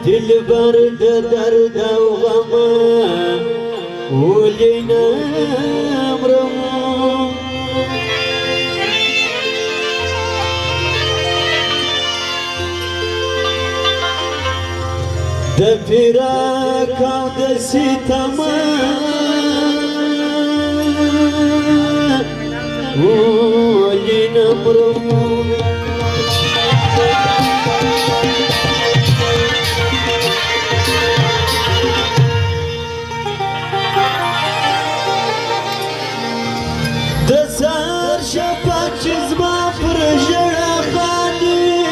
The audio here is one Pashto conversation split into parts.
دلبر درد وغما ولينا مرمو دفراك ودسيتما ولينا مرمو دسار شفاك جزما فرجنا خاني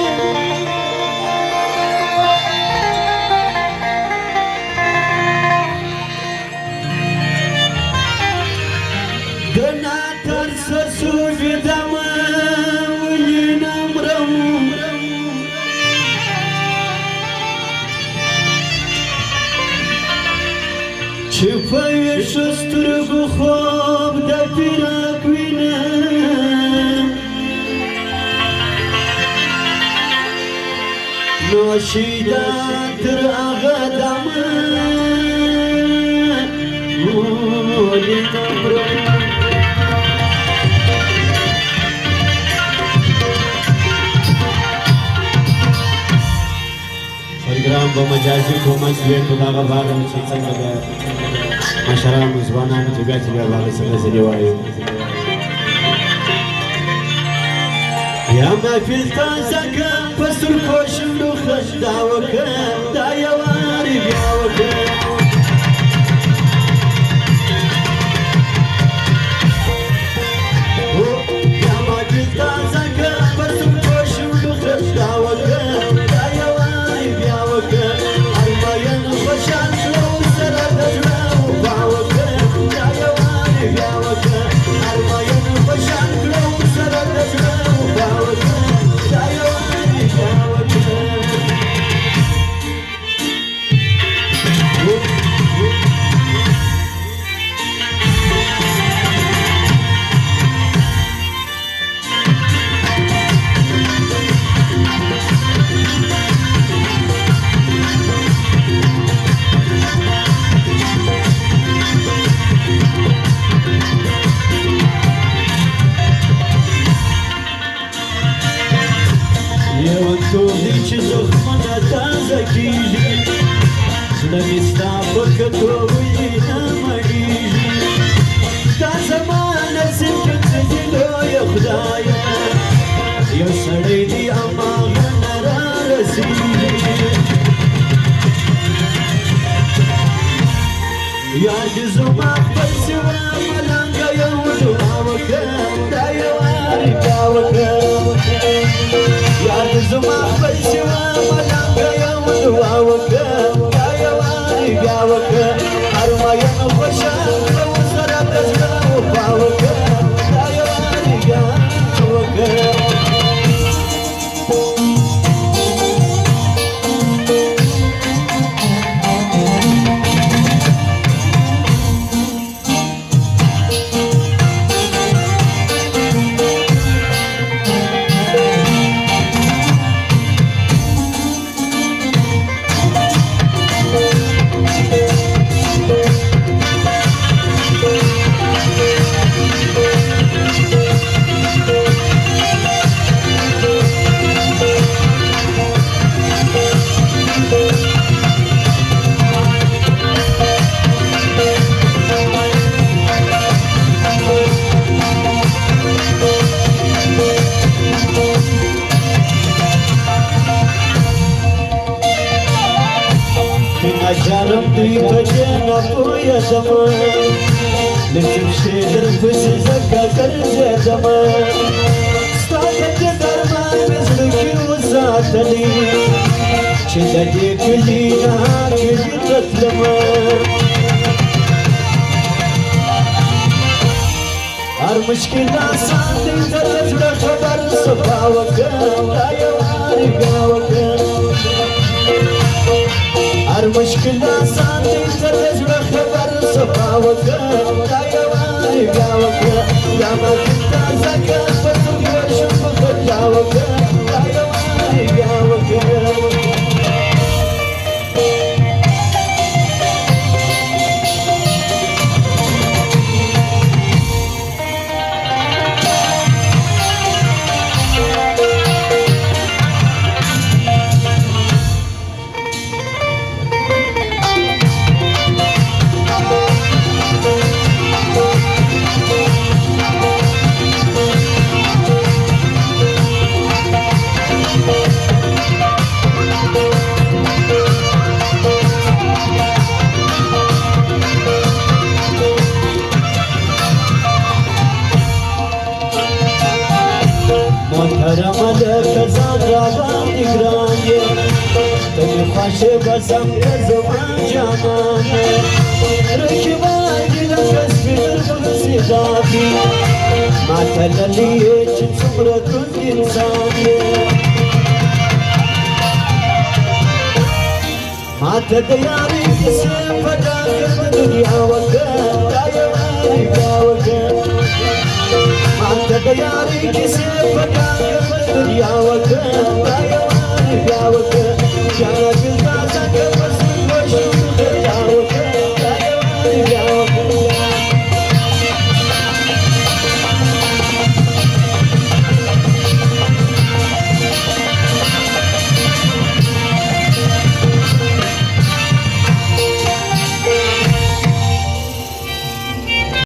دنا ترس سوج دما ولينا مرم شفاي شستر خوب دفراك وينا نوشيدا در أغدام ولينا مرم پروگرام با مجازی کومنس ویٹ په دغه باغ چې څنګه د مشرانو ځوانانو چې بیا چې بیا باغ سره ځلې وایي یا محفل تازه که په سترګو شونډو خندا وکړه دا یو وارې بیا وکړه یا محفل تازه که په سترګو شونډو خندا وکړه جانم دوی بجنا پویا زمان لکم شیدر پسی زکا کرزی زمان ستاکت درمان مزلکی و زاتنی چه ددی کلینا کلی تطلمان هر مشکل آسان دی ترزر خبر صفا وکر دایواری بیا وکر هر مشکل آسان دی ترزر خبر صفا وکر دایواری بیا وکر یا مکتا زکر پتو گوشم بخدا وکر دایواری بیا وکر لكزان رابان إقراني تنخوش بسم كزمان جاماني ركباني لكز في دربسي دافي ما تلالي جنسمرة إنساني ما تدياري كسب فداك الدنيا وكان دايما يباوك ما تدياري كسب فداك الدنيا وكان دايما يباوك جانا بالتاسك